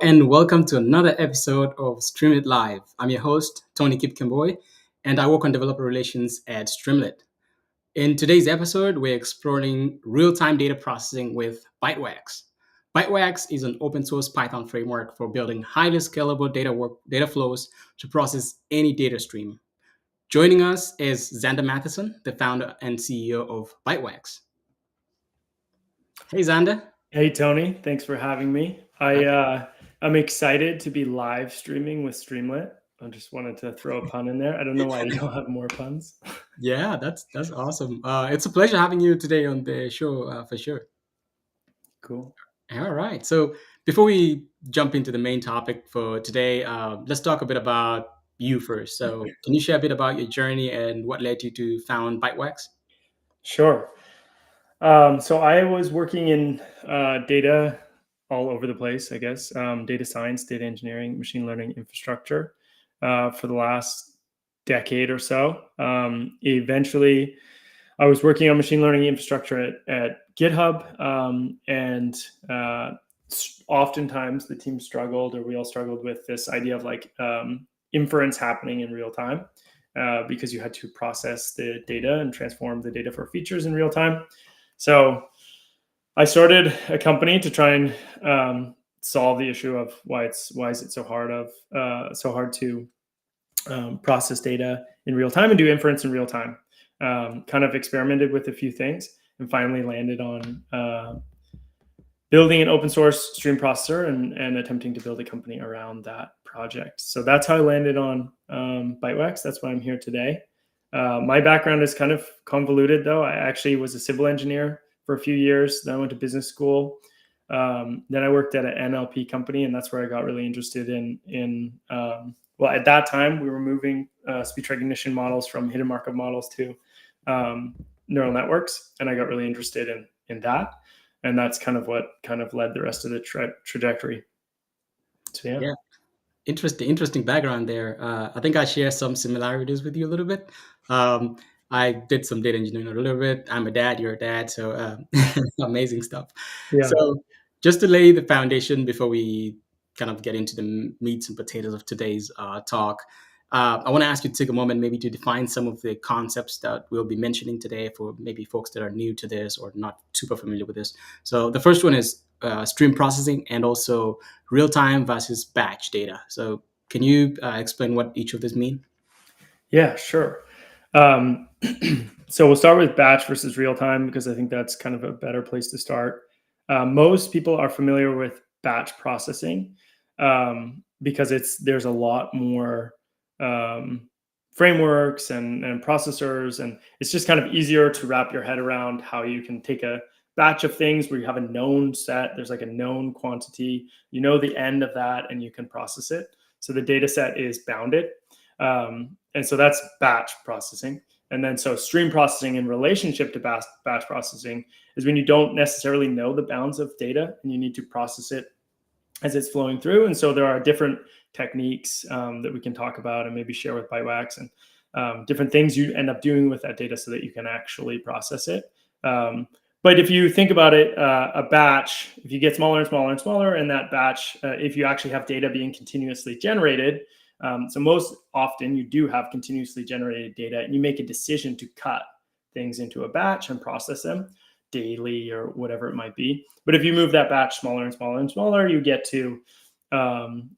and welcome to another episode of Streamlit Live. I'm your host, Tony Kipkemboi, and I work on developer relations at Streamlit. In today's episode, we're exploring real-time data processing with Bytewax. Bytewax is an open-source Python framework for building highly scalable data flows to process any data stream. Joining us is Zander Matheson, the founder and CEO of Bytewax. Hey, Zander. Hey, Tony. Thanks for having me. I'm excited to be live streaming with Streamlit. I just wanted to throw a pun in there. I don't know why you don't have more puns. Yeah, that's awesome. It's a pleasure having you today on the show for sure. Cool. All right. So before we jump into the main topic for today, let's talk a bit about you first. So can you share a bit about your journey and what led you to found Bytewax? Sure. So I was working in data all over the place, I guess. Data science, data engineering, machine learning infrastructure for the last decade or so. Eventually, I was working on machine learning infrastructure at GitHub, and oftentimes the team struggled, or we all struggled with this idea of inference happening in real time, because you had to process the data and transform the data for features in real time. So I started a company to try and solve the issue of why is it so hard to process data in real time and do inference in real time. Kind of experimented with a few things and finally landed on building an open source stream processor and attempting to build a company around that project. So that's how I landed on Bytewax. That's why I'm here today. My background is kind of convoluted, though. I actually was a civil engineer for a few years. Then I went to business school. Then I worked at an NLP company, and that's where I got really interested in well, at that time, we were moving speech recognition models from hidden Markov models to neural networks, and I got really interested in that. And that's kind of what led the rest of the trajectory. So, yeah. Interesting background there. I think I share some similarities with you a little bit. I did some data engineering a little bit. I'm a dad, you're a dad, so amazing stuff. Yeah. So just to lay the foundation before we kind of get into the meats and potatoes of today's talk, I want to ask you to take a moment maybe to define some of the concepts that we'll be mentioning today for maybe folks that are new to this or not super familiar with this. So the first one is stream processing and also real-time versus batch data. So can you explain what each of these mean? Yeah, sure. So we'll start with batch versus real-time because I think that's kind of a better place to start. Most people are familiar with batch processing because there's a lot more frameworks and processors, and it's just kind of easier to wrap your head around how you can take a batch of things where you have a known set, there's like a known quantity, you know the end of that, and you can process it. So the data set is bounded. And so that's batch processing. And then so stream processing in relationship to batch processing is when you don't necessarily know the bounds of data and you need to process it as it's flowing through. And so there are different techniques that we can talk about and maybe share with Bytewax, and different things you end up doing with that data so that you can actually process it. But if you think about it, a batch, if you get smaller and smaller and smaller, and that batch, if you actually have data being continuously generated, so most often you do have continuously generated data, and you make a decision to cut things into a batch and process them daily or whatever it might be. But if you move that batch smaller and smaller and smaller, you get to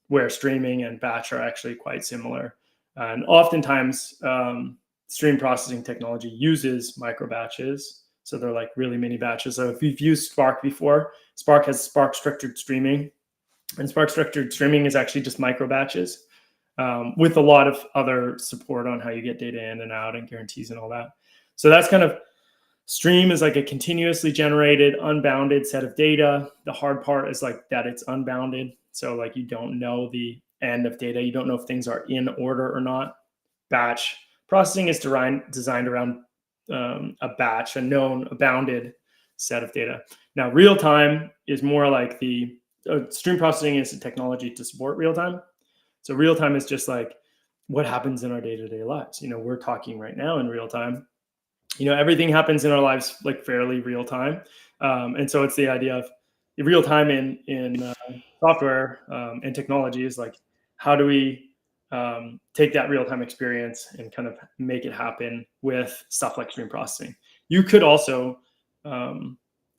where streaming and batch are actually quite similar. And oftentimes, stream processing technology uses micro batches. So they're like really mini batches. So if you've used Spark before, Spark has Spark structured streaming. And Spark structured streaming is actually just micro batches with a lot of other support on how you get data in and out and guarantees and all that. So that's kind of, stream is like a continuously generated, unbounded set of data. The hard part is like that it's unbounded. So like you don't know the end of data. You don't know if things are in order or not. Batch processing is designed around a batch, a bounded set of data. Now, real time is more like the stream processing is a technology to support real time. So real time is just like what happens in our day-to-day lives. We're talking right now in real time. Everything happens in our lives like fairly real time. And so it's the idea of real time in software and technology is like, how do we take that real time experience and kind of make it happen with stuff like stream processing? You could also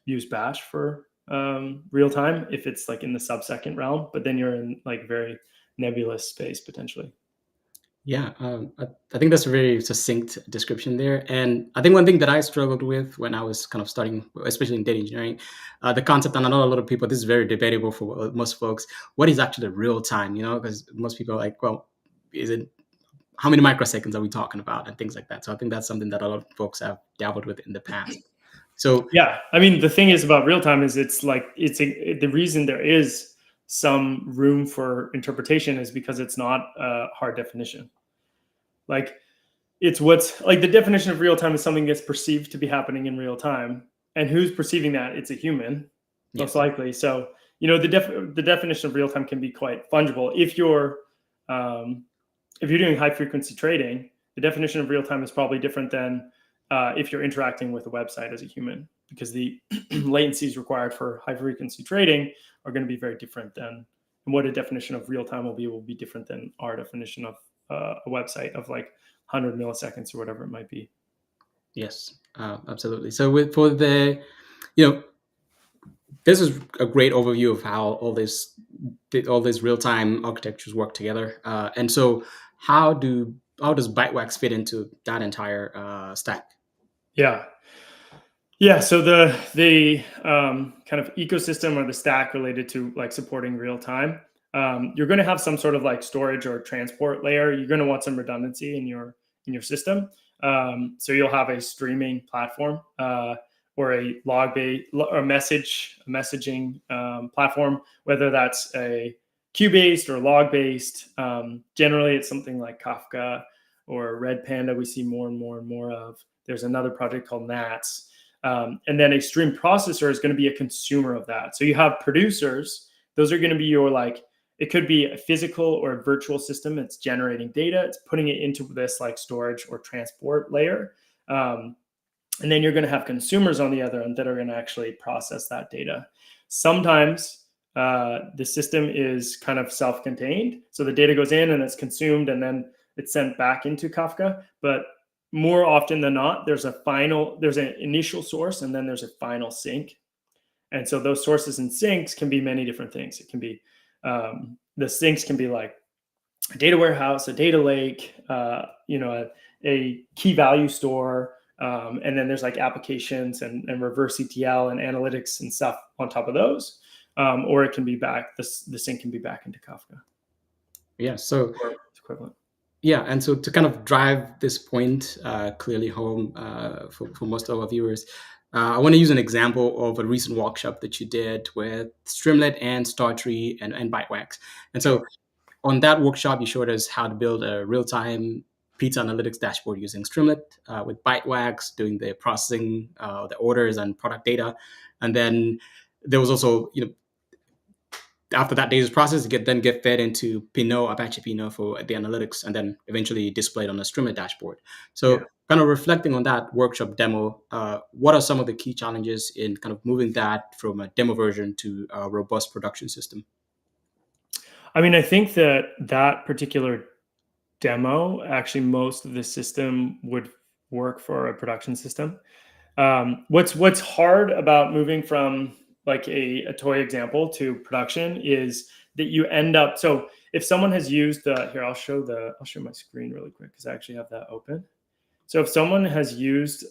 use Bash for real time if it's like in the sub-second realm, but then you're in like very nebulous space potentially. Yeah, I think that's a very succinct description there. And I think one thing that I struggled with when I was kind of starting, especially in data engineering, the concept, and I know a lot of people, this is very debatable for most folks, what is actually real time, because most people are like, well, is it, how many microseconds are we talking about and things like that. So I think that's something that a lot of folks have dabbled with in the past. So yeah, I mean, the thing is about real time is it's like, the reason there is some room for interpretation is because it's not a hard definition. Like, it's what's like the definition of real time is something that's perceived to be happening in real time, and who's perceiving that? It's a human, most likely. So the definition of real time can be quite fungible. If you're doing high frequency trading, the definition of real time is probably different than if you're interacting with a website as a human, because the latencies required for high frequency trading are going to be very different than, and what a definition of real time will be different than our definition of a website of like 100 milliseconds or whatever it might be. Yes, absolutely. So this is a great overview of how all these real-time architectures work together. And so how does Bytewax fit into that entire stack? Yeah. So the kind of ecosystem or the stack related to like supporting real time, you're going to have some sort of like storage or transport layer. You're going to want some redundancy in your system. So you'll have a streaming platform or a log-based or messaging platform, whether that's a queue-based or log-based. Generally, it's something like Kafka or Red Panda. We see more and more and more of. There's another project called Nats. And then a stream processor is going to be a consumer of that. So you have producers. Those are going to be your like, it could be a physical or a virtual system. It's generating data. It's putting it into this like storage or transport layer. And then you're going to have consumers on the other end that are going to actually process that data. Sometimes the system is kind of self-contained. So the data goes in and it's consumed and then it's sent back into Kafka. But more often than not, there's an initial source and then there's a final sink. And so those sources and sinks can be many different things. It can be, the sinks can be like a data warehouse, a data lake, a key value store. And then there's like applications and reverse ETL and analytics and stuff on top of those. Or it can be the sink can be back into Kafka. Yeah, so it's equivalent. Yeah, and so to kind of drive this point clearly home for most of our viewers, I want to use an example of a recent workshop that you did with Streamlit and Startree and Bytewax. And so on that workshop, you showed us how to build a real-time pizza analytics dashboard using Streamlit with Bytewax, doing the processing, the orders and product data. And then there was also, after that data is processed, it then get fed into Pinot, Apache Pinot for the analytics, and then eventually displayed on a Streamlit dashboard. So kind of reflecting on that workshop demo, what are some of the key challenges in kind of moving that from a demo version to a robust production system? I mean, I think that particular demo, actually most of the system would work for a production system. What's hard about moving from like a toy example to production is that you end up, so if someone has used here, I'll show my screen really quick because I actually have that open. So if someone has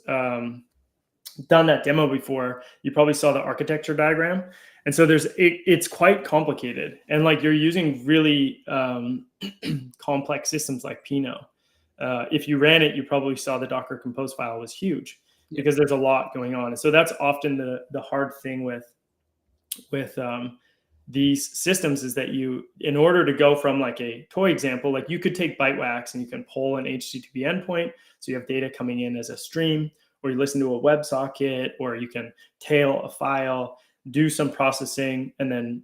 done that demo before, you probably saw the architecture diagram. And so it's quite complicated. And like you're using really complex systems like Pinot. If you ran it, you probably saw the Docker Compose file was huge because there's a lot going on. And so that's often the hard thing with these systems is that in order to go from like a toy example, like you could take Bytewax and you can pull an HTTP endpoint. So you have data coming in as a stream, or you listen to a WebSocket, or you can tail a file, do some processing, and then,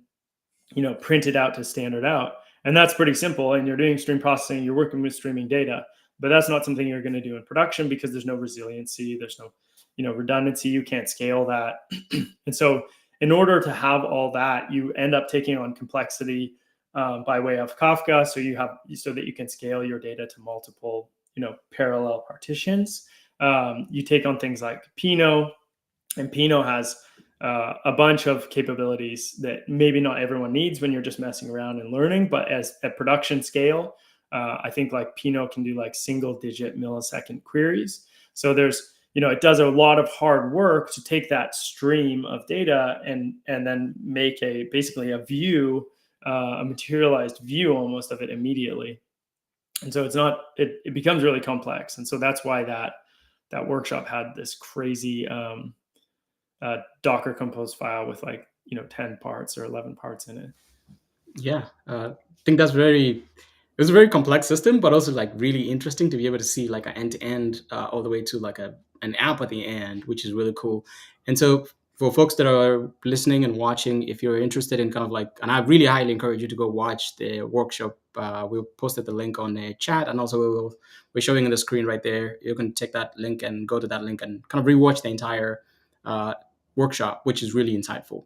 print it out to standard out. And that's pretty simple. And you're doing stream processing, you're working with streaming data, but that's not something you're going to do in production because there's no resiliency. There's no, redundancy. You can't scale that. And so in order to have all that, you end up taking on complexity by way of Kafka, so that you can scale your data to multiple, parallel partitions. You take on things like Pinot, and Pinot has a bunch of capabilities that maybe not everyone needs when you're just messing around and learning, but at production scale, I think like Pinot can do like single-digit millisecond queries. So there's, it does a lot of hard work to take that stream of data and then make basically a view, a materialized view almost of it immediately. And so it becomes really complex. And so that's why that workshop had this crazy Docker Compose file with 10 parts or 11 parts in it. Yeah, I think it was a very complex system, but also like really interesting to be able to see like an end to end all the way to like an app at the end, which is really cool. And so for folks that are listening and watching, if you're interested in kind of like, and I really highly encourage you to go watch the workshop. We'll posted the link on the chat, and also we're showing on the screen right there. You can check that link and go to that link and kind of rewatch the entire workshop, which is really insightful.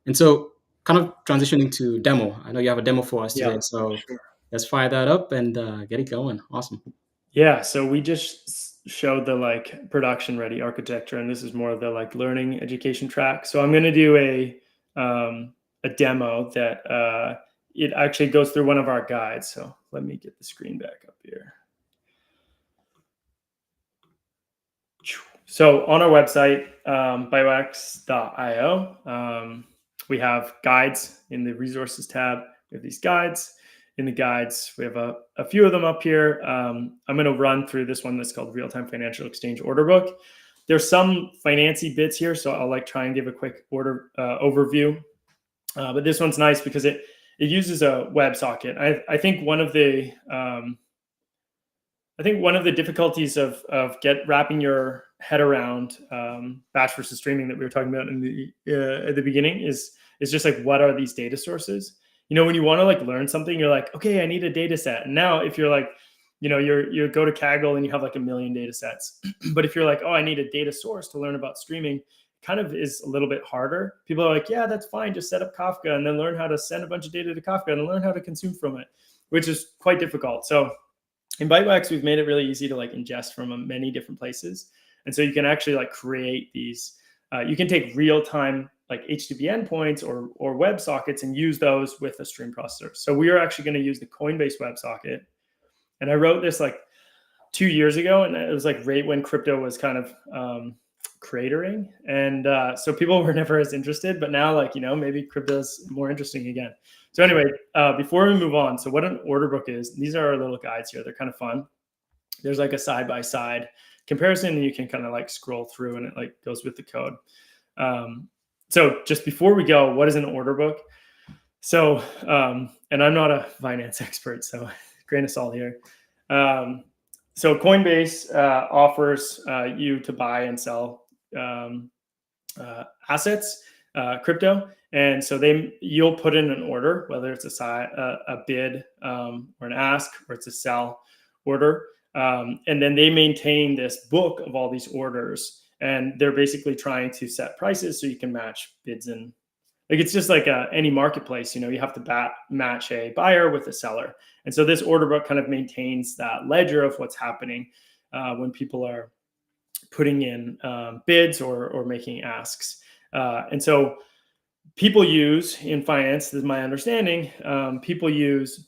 And so kind of transitioning to demo. I know you have a demo for us today, so sure. let's fire that up and get it going. Awesome. Yeah, so we just showed the production ready architecture, and this is more of the learning education track. So I'm going to do a demo that it actually goes through one of our guides. So let me get the screen back up here. So on our website, bytewax.io, we have guides in the resources tab. We have these guides. In the guides, we have a few of them up here. I'm going to run through this one that's called Real-Time Financial Exchange Order Book. There's some financy bits here, so I'll try and give a quick order overview. But this one's nice because it uses a WebSocket. I think one of the difficulties of wrapping your head around batch versus streaming that we were talking about at the beginning is just what are these data sources? When you want to learn something, you're like, okay, I need a data set. And now if you're you go to Kaggle and you have a million data sets. But if you're oh, I need a data source to learn about streaming, kind of is a little bit harder. People are yeah, that's fine. Just set up Kafka and then learn how to send a bunch of data to Kafka and learn how to consume from it, which is quite difficult. So in Bytewax, we've made it really easy to ingest from many different places. And so you can actually create these, you can take real-time HTTP endpoints or WebSockets and use those with a stream processor. So we are actually going to use the Coinbase WebSocket. And I wrote this 2 years ago, and it was right when crypto was kind of cratering. And so people were never as interested, but now maybe crypto is more interesting again. So anyway, before we move on, so what an order book is, these are our little guides here. They're kind of fun. There's a side-by-side comparison, and you can kind of scroll through, and it goes with the code. So just before we go, what is an order book? So, and I'm not a finance expert, so grain of salt here. So Coinbase offers you to buy and sell assets, crypto. And so you'll put in an order, whether it's a bid or an ask, or it's a sell order. And then they maintain this book of all these orders. And they're basically trying to set prices so you can match bids. And it's just any marketplace, you have to match a buyer with a seller. And so this order book kind of maintains that ledger of what's happening when people are putting in bids or making asks. And so people use in finance, this is my understanding, people use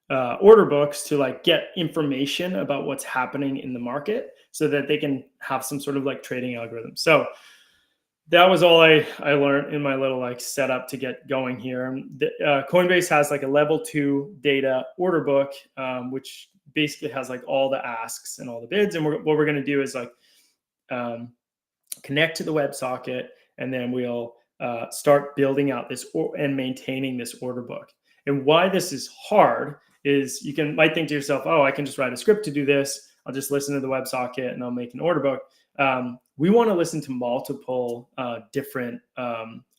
order books to get information about what's happening in the market so that they can have some sort of trading algorithm. So that was all I learned in my little setup to get going here. Coinbase has a level 2 data order book, which basically has all the asks and all the bids. And what we're going to do is connect to the WebSocket, and then we'll start building out this and maintaining this order book. And why this is hard is might think to yourself, oh, I can just write a script to do this. I'll just listen to the WebSocket and I'll make an order book. We want to listen to multiple different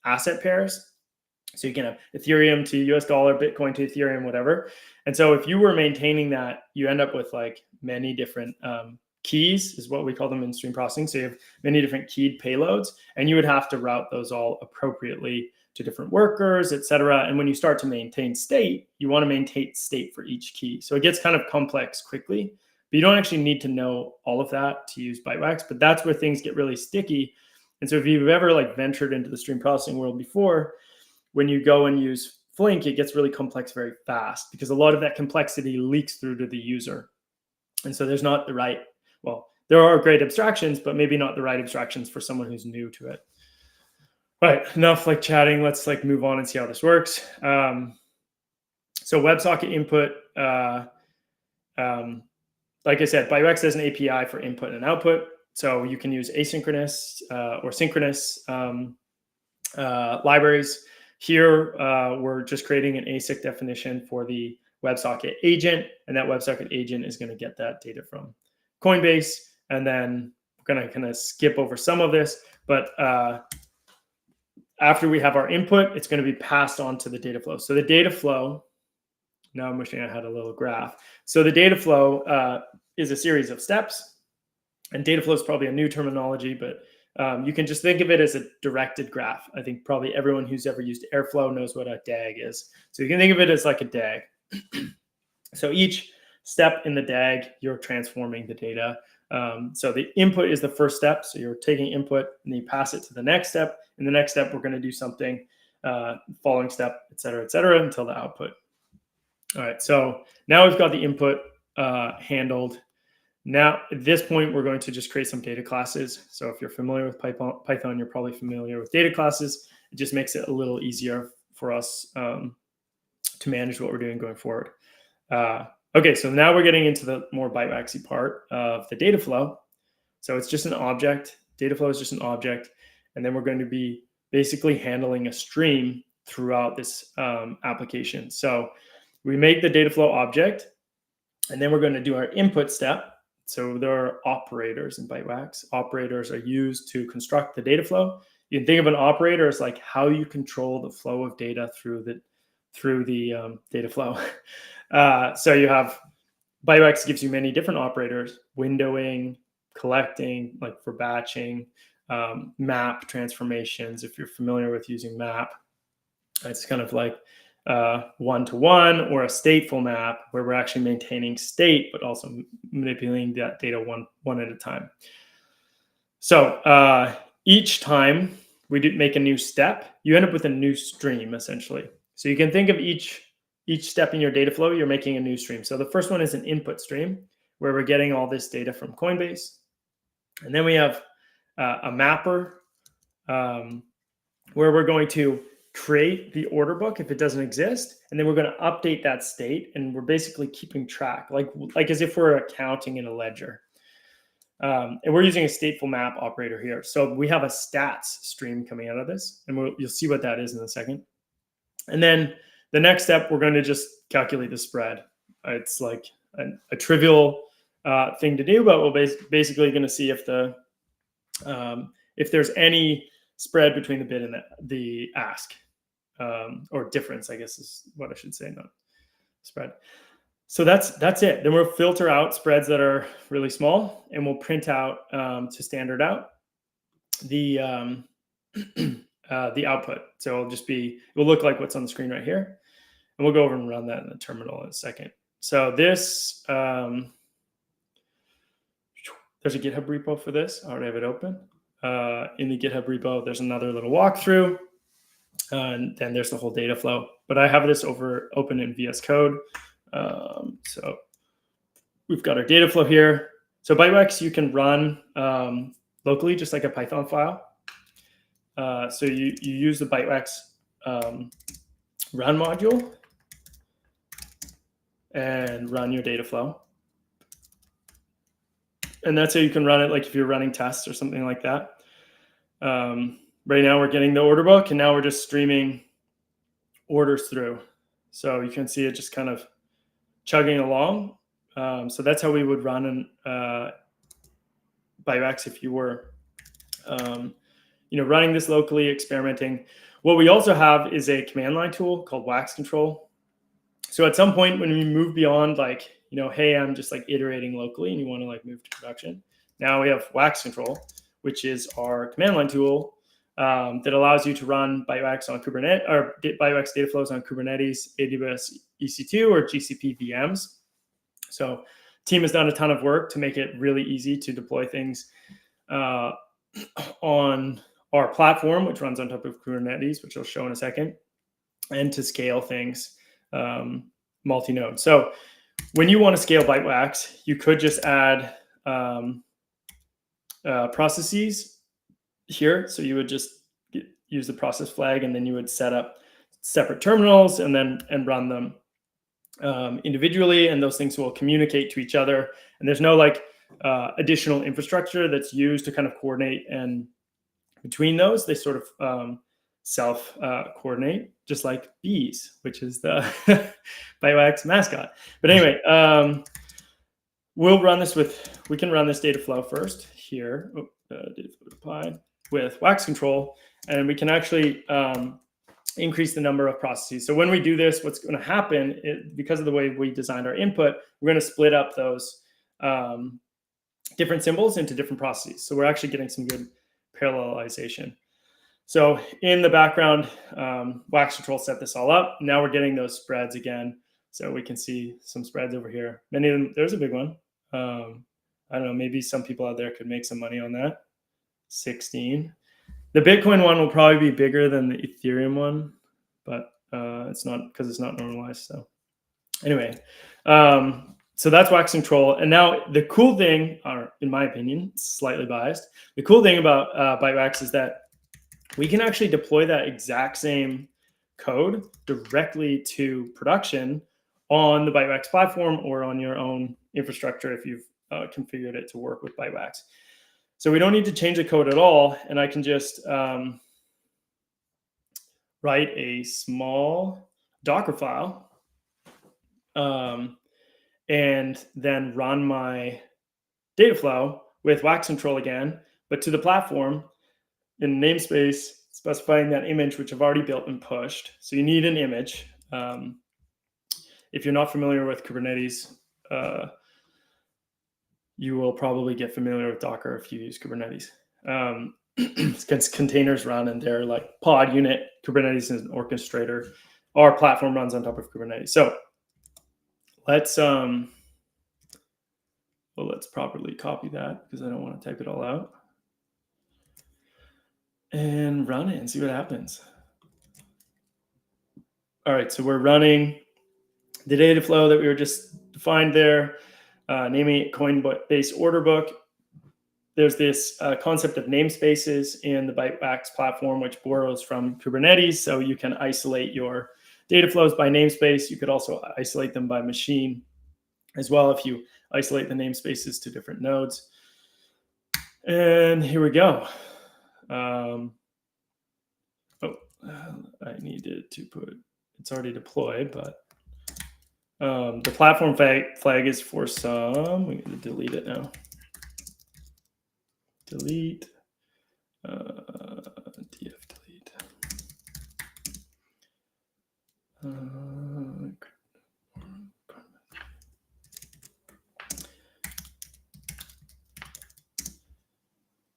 asset pairs. So you can have Ethereum to US dollar, Bitcoin to Ethereum, whatever. And so if you were maintaining that, you end up with many different keys is what we call them in stream processing. So you have many different keyed payloads, and you would have to route those all appropriately to different workers, et cetera. And when you start to maintain state, you want to maintain state for each key. So it gets kind of complex quickly, but you don't actually need to know all of that to use Bytewax, but that's where things get really sticky. And so if you've ever like ventured into the stream processing world before, when you go and use Flink, it gets really complex very fast because a lot of that complexity leaks through to the user. And so there's not the right, well, there are great abstractions, but maybe not the right abstractions for someone who's new to it. Right, enough like chatting. Let's like move on and see how this works. So WebSocket input, like I said, Bytewax has an API for input and output. So you can use asynchronous or synchronous libraries. Here, we're just creating an ASIC definition for the WebSocket agent, and that WebSocket agent is going to get that data from Coinbase. And then we're going to kind of skip over some of this, but after we have our input, it's going to be passed on to the data flow. So the data flow, now I'm wishing I had a little graph. So the data flow is a series of steps, and data flow is probably a new terminology, but you can just think of it as a directed graph. I think probably everyone who's ever used Airflow knows what a DAG is. So you can think of it as like a DAG. So each step in the DAG, you're transforming the data. So the input is the first step. So you're taking input and you pass it to the next step. In the next step, we're going to do something, following step, et cetera, until the output. All right. So now we've got the input handled. Now, at this point, we're going to just create some data classes. So if you're familiar with Python, you're probably familiar with data classes. It just makes it a little easier for us to manage what we're doing going forward. Okay, so now we're getting into the more Bytewaxy part of the data flow. So it's just an object. Data flow is just an object. And then we're going to be basically handling a stream throughout this application. So we make the data flow object, and then we're going to do our input step. So there are operators in Bytewax. Operators are used to construct the data flow. You can think of an operator as like how you control the flow of data through the data flow. So you have Bytewax gives you many different operators: windowing, collecting, like for batching, map transformations. If you're familiar with using map, it's kind of like one-to-one or a stateful map where we're actually maintaining state, but also manipulating that data one at a time. So each time we make a new step, you end up with a new stream, essentially. So you can think of each step in your data flow, you're making a new stream. So the first one is an input stream where we're getting all this data from Coinbase. And then we have a mapper where we're going to create the order book if it doesn't exist, and then we're going to update that state, and we're basically keeping track, like as if we're accounting in a ledger. And we're using a stateful map operator here. So we have a stats stream coming out of this, and you'll see what that is in a second. And then the next step, we're going to just calculate the spread. It's like a trivial thing to do, but we're basically going to see if there's any spread between the bid and the ask, or difference, I guess is what I should say, not spread. So that's it. Then we'll filter out spreads that are really small, and we'll print out to standard out the output. So it will look like what's on the screen right here, and we'll go over and run that in the terminal in a second. So this there's a GitHub repo for this. I already have it open. In the GitHub repo, there's another little walkthrough, and then there's the whole data flow. But I have this open in VS Code. So we've got our data flow here. So Bytewax you can run locally, just like a Python file. So you use the Bytewax run module and run your data flow. And that's how you can run it, like if you're running tests or something like that. Right now we're getting the order book, and now we're just streaming orders through. So you can see it just kind of chugging along. So that's how we would run Bytewax if you were running this locally, experimenting. What we also have is a command line tool called Wax Control. So at some point when we move beyond like, hey, I'm just like iterating locally and you want to like move to production, now we have Wax Control, which is our command line tool that allows you to run Bytewax on Kubernetes, or Bytewax data flows on Kubernetes, AWS EC2, or GCP VMs. So team has done a ton of work to make it really easy to deploy things on our platform, which runs on top of Kubernetes, which I'll show in a second, and to scale things multi-node. So when you want to scale Bytewax, you could just add processes here. So you would just use the process flag, and then you would set up separate terminals and run them individually, and those things will communicate to each other. And there's no like additional infrastructure that's used to kind of coordinate, and between those, they sort of self coordinate, just like bees, which is the Bytewax mascot. But anyway, we can run this data flow first here, data flow applied with Wax Control, and we can actually increase the number of processes. So when we do this, what's going to happen, because of the way we designed our input, we're going to split up those different symbols into different processes. So we're actually getting some good parallelization. So in the background, Wax Control set this all up. Now we're getting those spreads again. So we can see some spreads over here. Many of them, there's a big one. I don't know, maybe some people out there could make some money on that. 16. The Bitcoin one will probably be bigger than the Ethereum one, but it's not, because it's not normalized. So anyway, so that's Wax Control. And now the cool thing, or in my opinion, slightly biased, the cool thing about Bytewax is that we can actually deploy that exact same code directly to production on the Bytewax platform or on your own infrastructure if you've configured it to work with Bytewax. So we don't need to change the code at all, and I can just write a small Docker file and then run my data flow with Wax Control again, but to the platform in namespace, specifying that image, which I've already built and pushed. So you need an image. If you're not familiar with Kubernetes, you will probably get familiar with Docker if you use Kubernetes. Because containers run and they're like pod unit. Kubernetes is an orchestrator. Our platform runs on top of Kubernetes. So let's properly copy that, because I don't want to type it all out, and run it and see what happens. All right, so we're running the data flow that we were just defined there, naming it Coinbase order book. There's this concept of namespaces in the Bytewax platform, which borrows from Kubernetes. So you can isolate your data flows by namespace. You could also isolate them by machine as well if you isolate the namespaces to different nodes. And here we go. I needed to put, it's already deployed, but the platform flag is for some, we need to delete it now. Delete, df delete.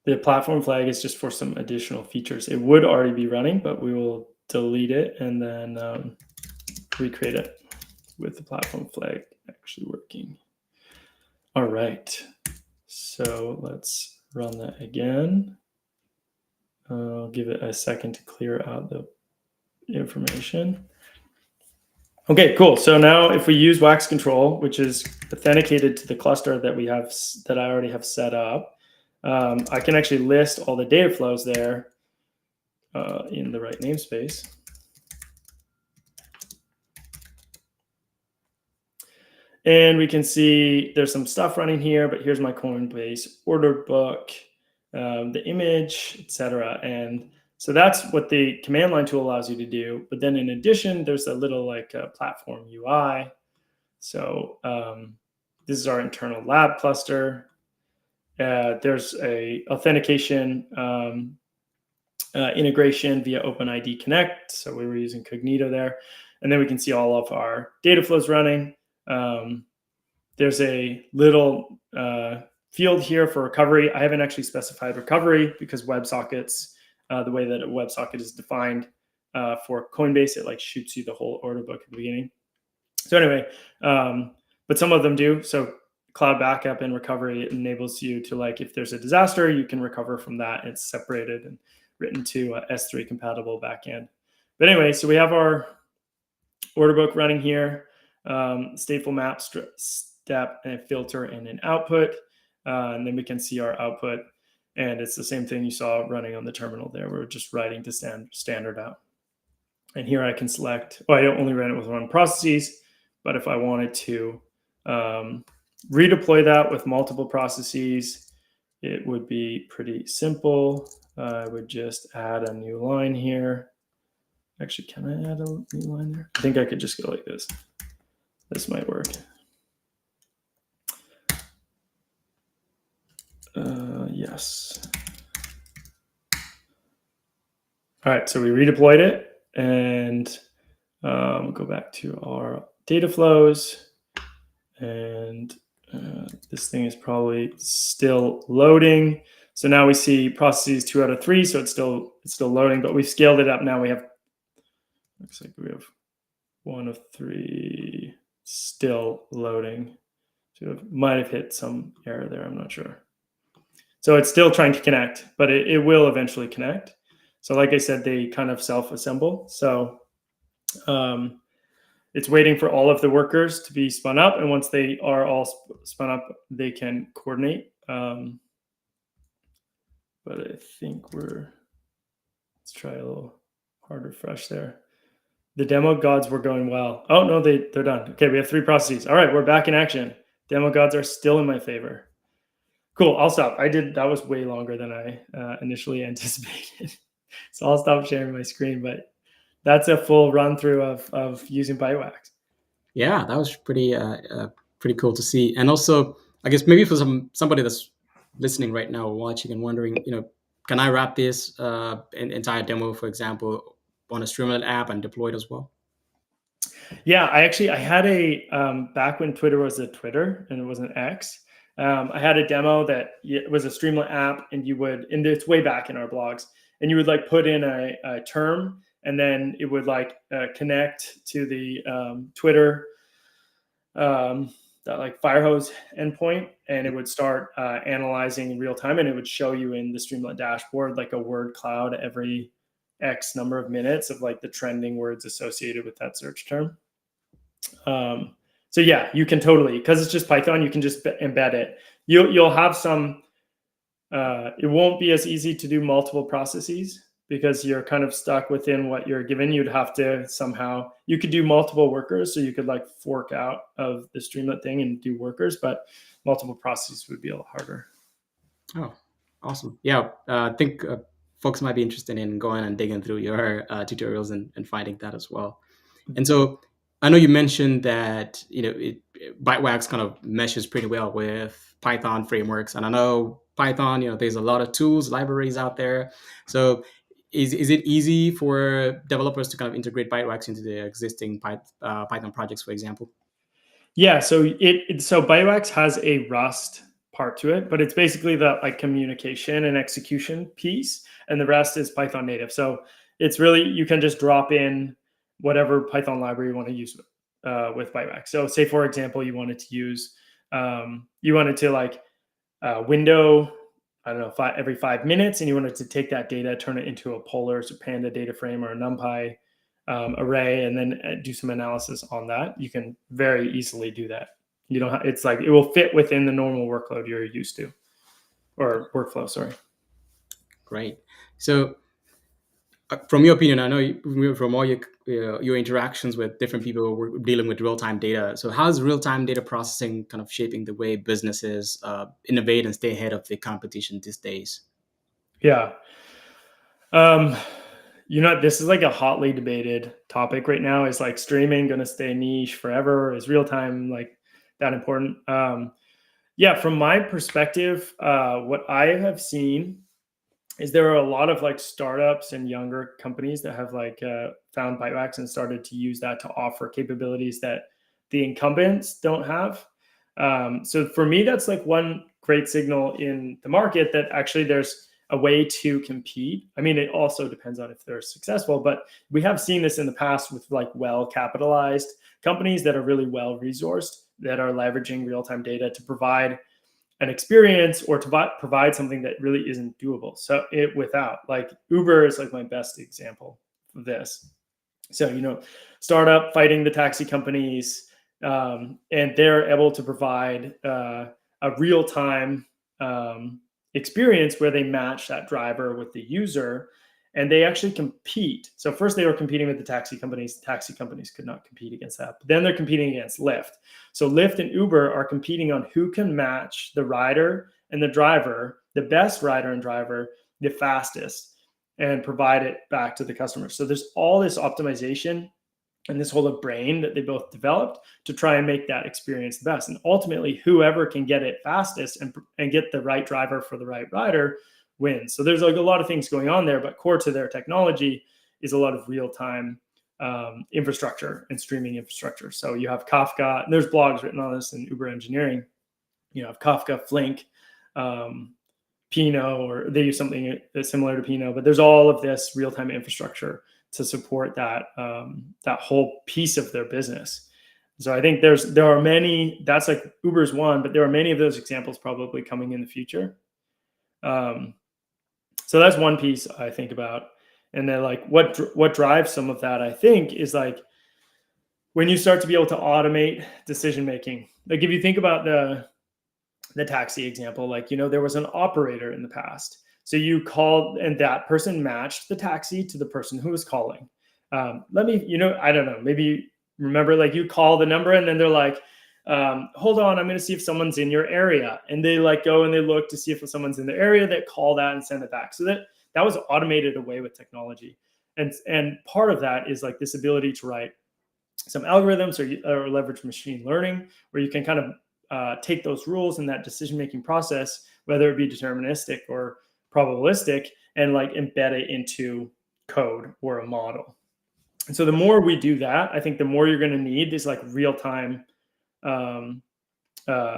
The platform flag is just for some additional features. It would already be running, but we will delete it and then recreate it with the platform flag actually working. All right, so let's run that again. I'll give it a second to clear out the information. Okay, cool. So now if we use Wax Control, which is authenticated to the cluster that we have, that I already have set up, I can actually list all the data flows there in the right namespace. And we can see there's some stuff running here, but here's my Coinbase order book, the image, etc. And so that's what the command line tool allows you to do. But then in addition, there's a little like platform UI. So this is our internal lab cluster. There's a authentication integration via OpenID Connect. So we were using Cognito there. And then we can see all of our data flows running. There's a little field here for recovery. I haven't actually specified recovery because WebSockets, the way that a WebSocket is defined for Coinbase, it like shoots you the whole order book at the beginning. So anyway, but some of them do. So cloud backup and recovery enables you to, like, if there's a disaster, you can recover from that. It's separated and written to S3 compatible backend. But anyway, so we have our order book running here, stateful map, step, and a filter, and an output. And then we can see our output. And it's the same thing you saw running on the terminal there. We're just writing to standard out. And here I can select, I don't only run it with one processes, but if I wanted to redeploy that with multiple processes, it would be pretty simple. I would just add a new line here. Actually, can I add a new line there? I think I could just go like this. This might work. Yes. All right, so we redeployed it, and go back to our data flows, and this thing is probably still loading. So now we see processes 2 out of 3, so it's still loading, but we've scaled it up. Now we have, looks like we have 1 of 3 still loading. So it might have hit some error there, I'm not sure. So it's still trying to connect, but it will eventually connect. So like I said, they kind of self-assemble. So it's waiting for all of the workers to be spun up. And once they are all spun up, they can coordinate. But I think let's try a little hard refresh there. The demo gods were going well. Oh, no, they're done. Okay, we have 3 processes. All right, we're back in action. Demo gods are still in my favor. Cool, I'll stop. That was way longer than I initially anticipated. So I'll stop sharing my screen, but that's a full run through of using Bytewax. Yeah, that was pretty cool to see. And also, I guess maybe for somebody that's listening right now or watching and wondering, can I wrap this entire demo, for example, on a Streamlit app and deploy it as well? Yeah, I had a back when Twitter was a Twitter and it wasn't X. I had a demo that it was a Streamlit app, and and it's way back in our blogs, and you would like put in a term, and then it would like connect to the Twitter that like Firehose endpoint, and it would start analyzing in real time, and it would show you in the Streamlit dashboard like a word cloud every X number of minutes of like the trending words associated with that search term. So yeah, you can totally, because it's just Python, you can just embed it. You'll have some, it won't be as easy to do multiple processes because you're kind of stuck within what you're given. You'd have to somehow, you could do multiple workers, so you could like fork out of the Streamlit thing and do workers, but multiple processes would be a lot harder. Oh, awesome. Yeah, I think folks might be interested in going and digging through your tutorials and finding that as well. And so I know you mentioned that Bytewax kind of meshes pretty well with Python frameworks, and I know Python, there's a lot of tools, libraries out there. So is it easy for developers to kind of integrate Bytewax into their existing Python projects, for example? Yeah, so so Bytewax has a Rust part to it, but it's basically the like communication and execution piece, and the rest is Python native. So it's really, you can just drop in whatever Python library you want to use with Bytewax. So say, for example, you wanted to use, like window, I don't know, every 5 minutes, and you wanted to take that data, turn it into a Polars or Panda data frame or a NumPy array, and then do some analysis on that. You can very easily do that. You don't it's like, it will fit within the normal workload you're used to, or workflow, sorry. Great. So from your opinion, I know from all your interactions with different people dealing with real-time data. So how's real-time data processing kind of shaping the way businesses innovate and stay ahead of the competition these days? Yeah. This is like a hotly debated topic right now. Is like streaming going to stay niche forever? Is real-time like that important? Yeah, from my perspective, what I have seen is there are a lot of like startups and younger companies that have like found Bytewax and started to use that to offer capabilities that the incumbents don't have. So for me, that's like one great signal in the market that actually there's a way to compete. I mean, it also depends on if they're successful, but we have seen this in the past with like well-capitalized companies that are really well-resourced, that are leveraging real-time data to provide an experience or to provide something that really isn't doable. So without, like, Uber is like my best example of this. So, startup fighting the taxi companies, and they're able to provide a real-time experience where they match that driver with the user, and they actually compete. So first they were competing with the taxi companies. The taxi companies could not compete against that. But then they're competing against Lyft. So Lyft and Uber are competing on who can match the rider and the driver, the best rider and driver, the fastest, and provide it back to the customer. So there's all this optimization and this whole brain that they both developed to try and make that experience the best. And ultimately, whoever can get it fastest and get the right driver for the right rider wins. So there's like a lot of things going on there, but core to their technology is a lot of real-time infrastructure and streaming infrastructure. So you have Kafka, and there's blogs written on this in Uber Engineering. You have Kafka, Flink, Pinot, or they use something similar to Pinot, but there's all of this real-time infrastructure to support that that whole piece of their business. So I think there are many. That's like Uber's one, but there are many of those examples probably coming in the future. So that's one piece I think about. And then like what drives some of that, I think, is like when you start to be able to automate decision making. Like if you think about the taxi example, like, there was an operator in the past. So you called and that person matched the taxi to the person who was calling. I don't know, maybe remember, like, you call the number and then they're like, hold on, I'm going to see if someone's in your area. And they like go and they look to see if someone's in the area, that call that and send it back. So that was automated away with technology. And part of that is like this ability to write some algorithms or leverage machine learning, where you can kind of take those rules in that decision-making process, whether it be deterministic or probabilistic, and like embed it into code or a model. And so the more we do that, I think the more you're going to need is like real-time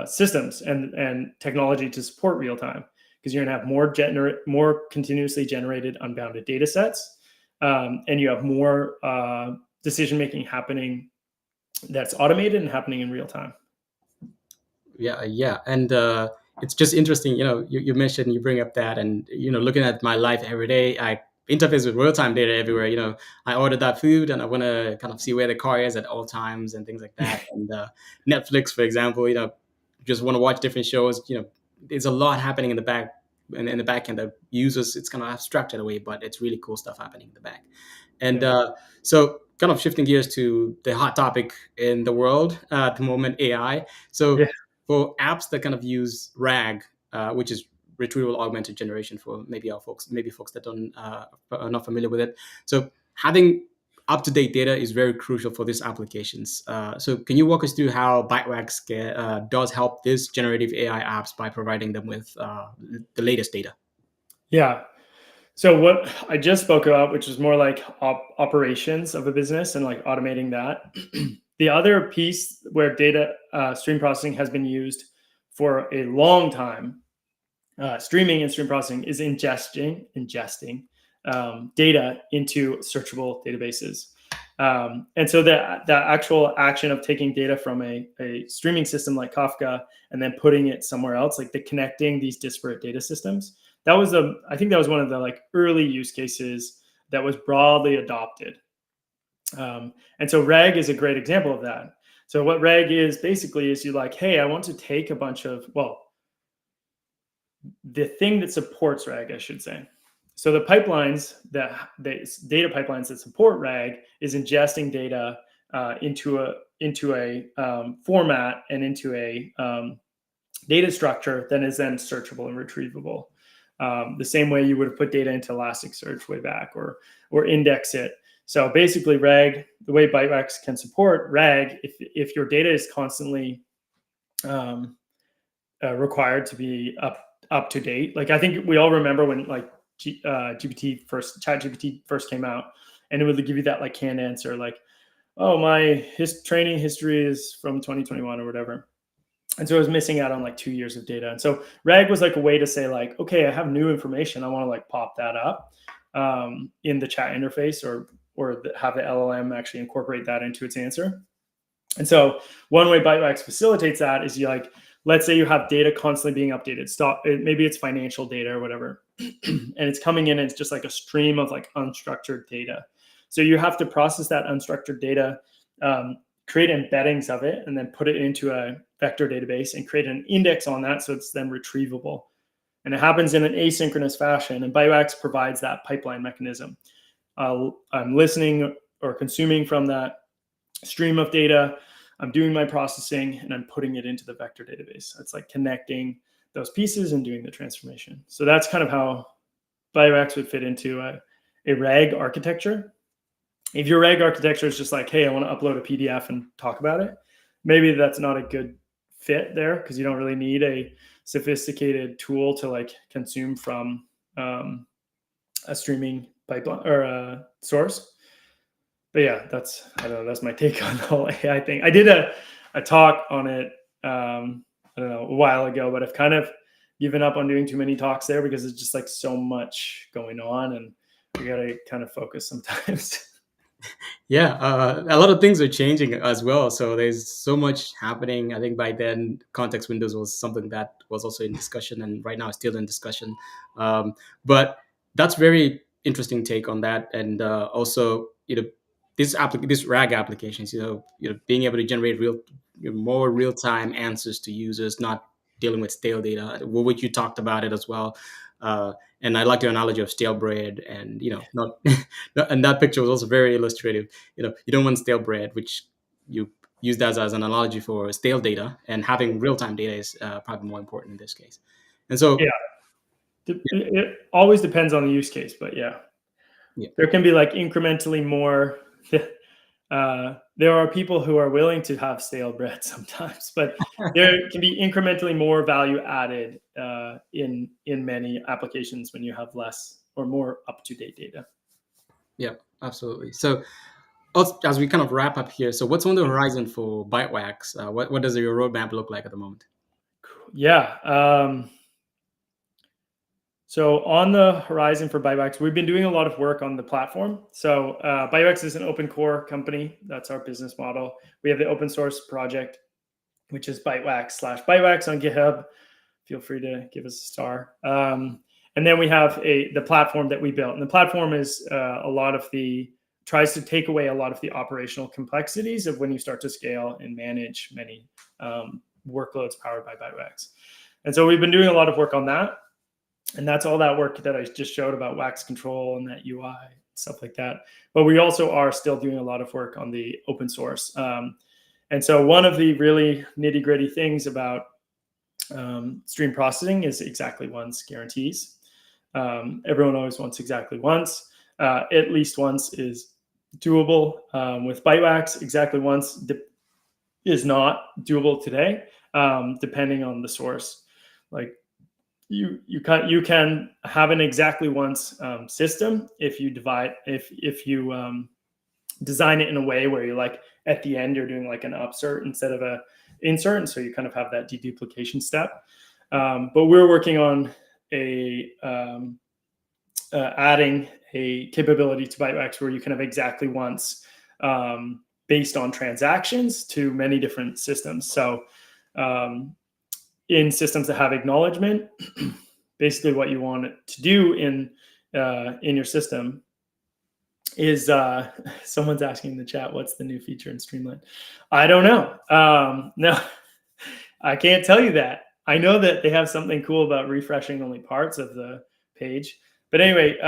systems and technology to support real-time, because you're going to have more continuously generated unbounded data sets, and you have more decision-making happening that's automated and happening in real time. Yeah. And it's just interesting, you mentioned, you bring up that, and, looking at my life every day, I interface with real-time data everywhere. I order that food and I want to kind of see where the car is at all times and things like that. And Netflix, for example, just want to watch different shows. There's a lot happening in the back, in the back end that users, it's kind of abstracted away, but it's really cool stuff happening in the back. And so kind of shifting gears to the hot topic in the world at the moment, AI. So for apps that kind of use RAG, which is Retrieval Augmented Generation, for maybe folks that are not familiar with it. So having up-to-date data is very crucial for these applications. So can you walk us through how Bytewax does help these generative AI apps by providing them with the latest data? Yeah. So what I just spoke about, which is more like operations of a business and like automating that. The other piece where data stream processing has been used for a long time, streaming and stream processing, is ingesting data into searchable databases. And so the actual action of taking data from a streaming system like Kafka and then putting it somewhere else, like the connecting these disparate data systems, I think that was one of the like early use cases that was broadly adopted. And so RAG is a great example of that. So what RAG is basically is, you like, hey, I want to take a bunch of, the thing that supports RAG, I should say. So the pipelines the data pipelines that support RAG is ingesting data into a format and into a data structure that is then searchable and retrievable. The same way you would have put data into Elasticsearch way back, or index it. So basically RAG, the way Bytewax can support RAG, if your data is constantly required to be up to date. Like I think we all remember when like ChatGPT first came out, and it would give you that like canned answer, like, oh, my training history is from 2021 or whatever. And so I was missing out on like 2 years of data. And so RAG was like a way to say like, okay, I have new information. I want to like pop that up in the chat interface, or have the LLM actually incorporate that into its answer. And so one way Bytewax facilitates that is, you like, let's say you have data constantly being updated. Maybe it's financial data or whatever, and it's coming in and it's just like a stream of like unstructured data. So you have to process that unstructured data, create embeddings of it, and then put it into a vector database and create an index on that so it's then retrievable. And it happens in an asynchronous fashion, and Bytewax provides that pipeline mechanism. I'm listening or consuming from that stream of data, I'm doing my processing, and I'm putting it into the vector database. It's like connecting those pieces and doing the transformation. So that's kind of how Bytewax would fit into a RAG architecture. If your RAG architecture is just like, hey, I want to upload a PDF and talk about it, maybe that's not a good fit there, because you don't really need a sophisticated tool to like consume from a streaming pipeline or a source. But yeah, I don't know, that's my take on the whole AI thing. I did a talk on it, I don't know, a while ago, but I've kind of given up on doing too many talks there because it's just like so much going on, and we got to kind of focus sometimes. Yeah, a lot of things are changing as well. So there's so much happening. I think by then, context windows was something that was also in discussion, and right now it's still in discussion. But that's very interesting take on that, and also, this RAG applications, being able to generate more real time answers to users, not dealing with stale data, which you talked about it as well. And I like the analogy of stale bread, and not and that picture was also very illustrative. You don't want stale bread, which you use that as an analogy for stale data, and having real time data is probably more important in this case. And so, Yeah, it always depends on the use case, but yeah, yeah. there can be like incrementally more. There are people who are willing to have stale bread sometimes, but there can be incrementally more value added in many applications when you have less or more up-to-date data. Yeah, absolutely. So, as we kind of wrap up here, so what's on the horizon for Bytewax? What does your roadmap look like at the moment? Yeah. So on the horizon for Bytewax, we've been doing a lot of work on the platform. So Bytewax is an open core company. That's our business model. We have the open source project, which is Bytewax/Bytewax on GitHub. Feel free to give us a star. And then we have the platform that we built. And the platform is tries to take away a lot of the operational complexities of when you start to scale and manage many workloads powered by Bytewax. And so we've been doing a lot of work on that. And that's all that work that I just showed about wax control and that UI, stuff like that. But we also are still doing a lot of work on the open source. And so one of the really nitty gritty things about stream processing is exactly once guarantees. Everyone always wants exactly once. At least once is doable. With Bytewax, exactly once is not doable today, depending on the source. Like you can have an exactly once system if you design it in a way where you're like at the end you're doing like an upsert instead of a insert, and so you kind of have that deduplication step. But we're working on adding a capability to Bytewax where you can have exactly once based on transactions to many different systems. So in systems that have acknowledgement, basically what you want it to do in your system is someone's asking in the chat, what's the new feature in Streamlit? I don't know. No, I can't tell you that. I know that they have something cool about refreshing only parts of the page. But anyway,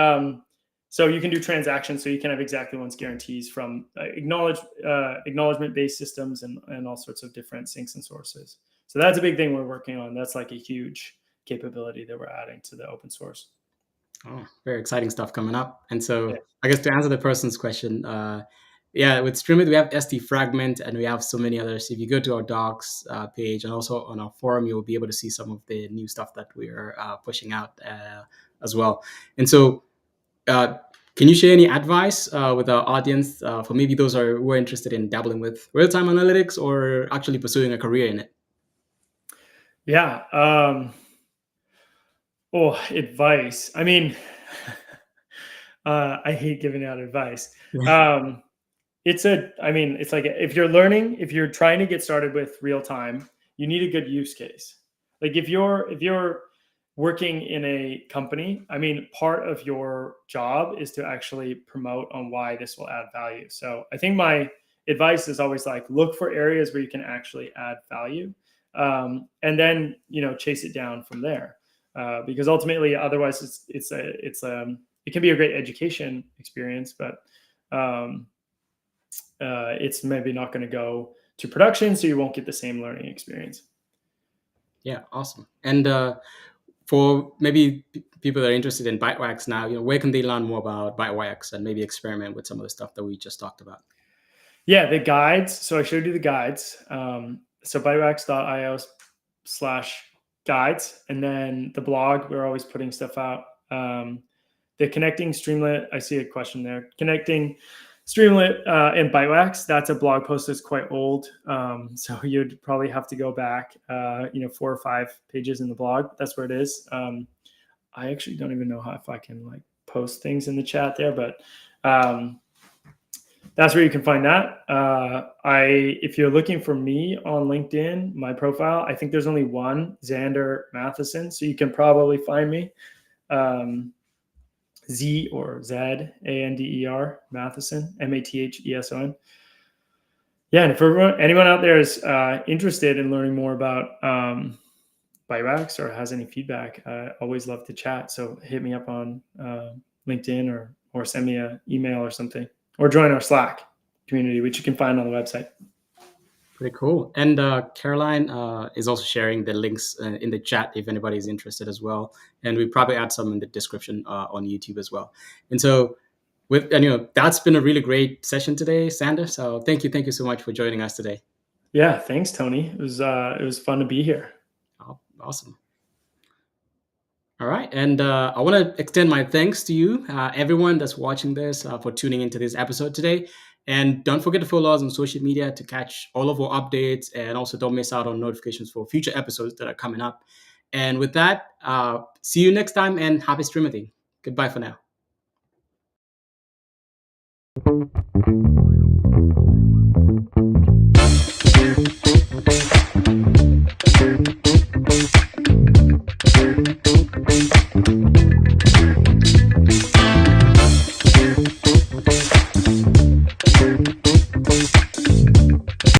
so you can do transactions, so you can have exactly once guarantees from acknowledgement-based systems and all sorts of different sinks and sources. So that's a big thing we're working on. That's like a huge capability that we're adding to the open source. Oh, very exciting stuff coming up. And so, I guess to answer the person's question, Yeah, with Streamlit, we have SD Fragment and we have so many others. If you go to our docs page and also on our forum, you'll be able to see some of the new stuff that we're pushing out as well. And so, uh, can you share any advice with our audience for maybe those who are interested in dabbling with real time analytics or actually pursuing a career in it? Yeah. Advice. I mean, I hate giving out advice. Um, it's like if you're trying to get started with real time, you need a good use case. Like if you're working in a company, I mean, part of your job is to actually promote on why this will add value. So I think my advice is always like, look for areas where you can actually add value, and then chase it down from there. Because ultimately, otherwise, it can be a great education experience, but um, it's maybe not going to go to production, so you won't get the same learning experience. Yeah, awesome. And for maybe people that are interested in Bytewax now, where can they learn more about Bytewax and maybe experiment with some of the stuff that we just talked about? Yeah, the guides. So I showed you the guides. So bytewax.io/guides, and then the blog. We're always putting stuff out. The connecting Streamlit. I see a question there. Connecting Streamlit and Bytewax. That's a blog post that's quite old. So you'd probably have to go back, 4 or 5 pages in the blog. That's where it is. I actually don't even know if I can like post things in the chat there, but that's where you can find that. If you're looking for me on LinkedIn, my profile, I think there's only one, Zander Matheson. So you can probably find me. Z or Zed, Ander Matheson, Matheson. Yeah, and if anyone out there is interested in learning more about Bytewax or has any feedback, I always love to chat. So hit me up on LinkedIn or send me an email or something, or join our Slack community, which you can find on the website. Pretty cool. And Caroline is also sharing the links in the chat if anybody is interested as well. And we probably add some in the description on YouTube as well. And so, that's been a really great session today, Zander. So thank you so much for joining us today. Yeah, thanks, Tony. It was fun to be here. Oh, awesome. All right. And I want to extend my thanks to you, everyone that's watching this, for tuning into this episode today. And don't forget to follow us on social media to catch all of our updates. And also don't miss out on notifications for future episodes that are coming up. And with that, see you next time and happy streaming. Goodbye for now.